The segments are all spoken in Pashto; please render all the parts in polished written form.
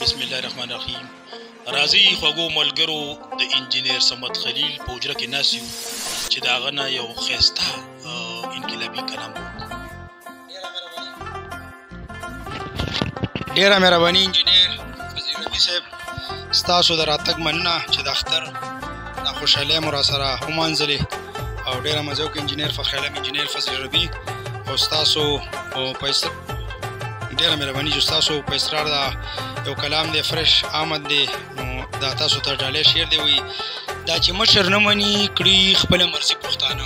بسم الله الرحمن الرحیم. راځي خوږو ملګرو د انجینیر صمد خلیل په حجره کې ناست یو چې د هغه نه یو ښایسته انقلابي کلام ډیره مهرباني انجینیر فضیل ربی صاحب، ستاسو د راتګ مننه چې د اختر د خوشحالۍ مو راسره ومانځلې او ډیره مزه وکړه انجینیر فخر علم انجینیر فضیل ربی او ستاسو ډیره مهرباني چې ستاسو په اصرار دا یو کلام دی فرش آمد دی نو دا تاسو ته ډالۍ شعر دی وایي دا چې مشر نه مني کړي خپله مرضي پښتانه،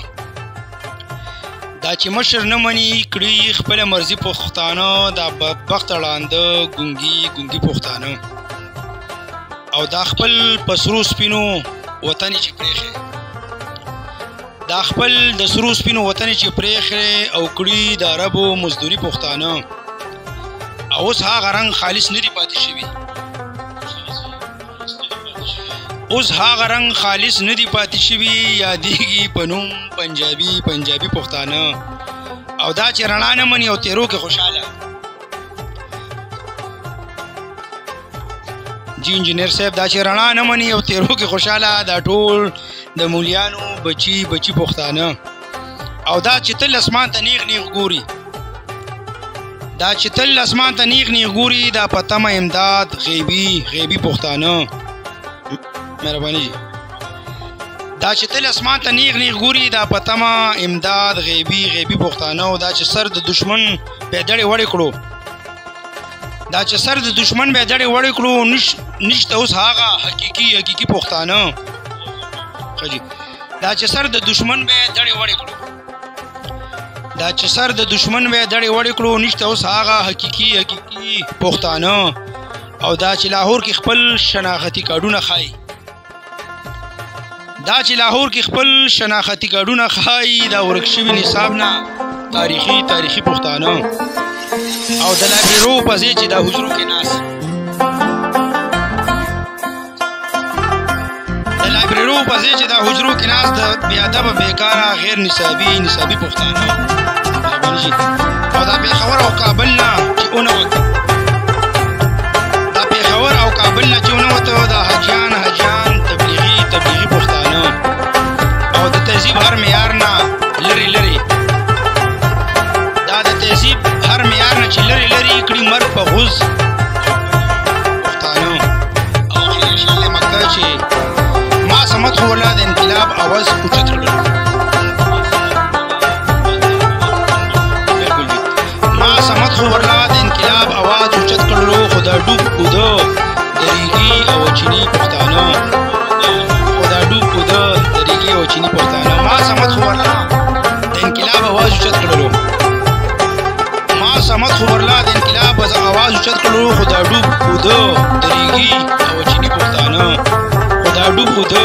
دا چې مشر نه مني کړي خپله مرضي پښتانه، دا بدبخت ړانده ګونګي پښتانه او دا خپل په سرو سپینو وطن چې پرېښی، دا خپل د سرو سپینو وطن چې پرېښی او کړي د عربو مزدوري پښتانه، اوس هغه رنګ خالص نه دی پاتې شوي، اوس هغه رنګ خالص نه دی پاتې شوي، یادېږي په نوم پنجابي پښتانه او دا چې رڼا نه مني او تیرو کې خوشحاله. جی انجینیر صاحب، دا چې رڼا نه مني او تیرو کې خوشحاله، دا ټول د مولیانو بچي پښتانه او دا چې تل اسمان ته نیغ ګوري، دا چې تل اسمان ته نیغ ګوري، دا په تمه امداد غیبي پښتانه. مهرباني دا چې تل اسمان ته نیغ ګوري، دا په تمه امداد غیبي پښتانه او دا چې سر د دشمن پیدړې وړې کړو، دا چې سر د دشمن پیدړې وړې کړو، نشته اوس هغه حقیقي پښتانه. دا چې سر د دشمن پیدړې وړې کړو، دا چې سر د دشمن به دړې وړې کړو، نشته اوس هغه حقیقي پښتانه او دا چې لاهور کې خپل شناختي کارډونه ښایي، دا چې لاهور کې خپل شناختي کارډونه ښایي، دا ورک شوي نصاب نه تاریخي پښتانه او د لایبرېرو په ځای چې دا حجرو کې ناست، د لایبرېرو په ځای چې دا حجرو کې ناست، د بې ادبه بېکاره غیر نصابي پښتانه او دا پېښور او کابل نه چې ونوته، دا پېښور او کابل نه چې ونوته، دا حاجیان تبلیغي پښتانه او د تهذیب هر معیار نه لرې، دا د تهذیب هر معیار نه چې لرې کړي مرګ په غوز پښتانه او خیرشاله مکه چې ما سمت خو ولا د انقلاب اواز اوچت کړل، خو ورلا د انقلاب اواز اوچت کړلو، خو دا ډوب اوده دریږي او چیني پښتانه، ما سمت خو ورلا د انقلاب اواز اوچت کړلو، خو دا ډوب اوده دریږي او چیني پښتانه، خو دا ډوب اوده